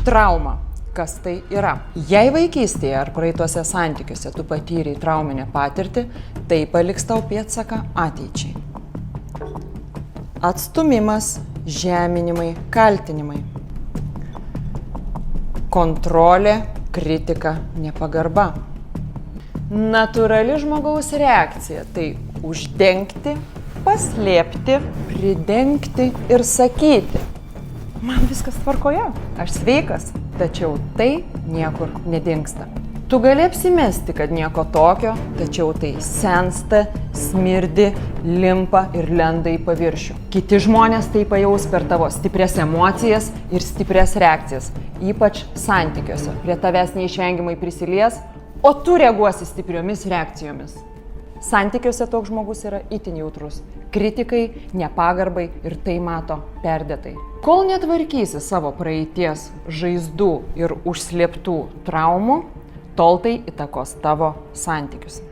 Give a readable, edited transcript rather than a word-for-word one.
Trauma. Kas tai yra? Jei vaikystėje ar praeituose santykiuose tu patyrei trauminę patirtį, tai paliks tau pėdsaką ateičiai. Atstumimas, žeminimai, kaltinimai. Kontrolė, kritika, nepagarba. Natūrali žmogaus reakcija - tai uždengti, paslėpti, pridengti ir sakyti: man viskas tvarkoje, aš sveikas, tačiau tai niekur nedingsta. Tu gali apsimesti, kad nieko tokio, tačiau tai sensta, smirdi, limpa ir lenda į paviršių. Kiti žmonės tai pajaus per tavo stiprias emocijas ir stiprias reakcijas, ypač santykiuose. Prie tavęs neišvengiamai prisilies, o tu reaguosi stipriomis reakcijomis. Santykiuose toks žmogus yra itin jautrus. Kritikai, nepagarbai ir tai mato perdėtai. Kol netvarkysi savo praeities žaizdų ir užslėptų traumų, tol tai įtakos tavo santykius.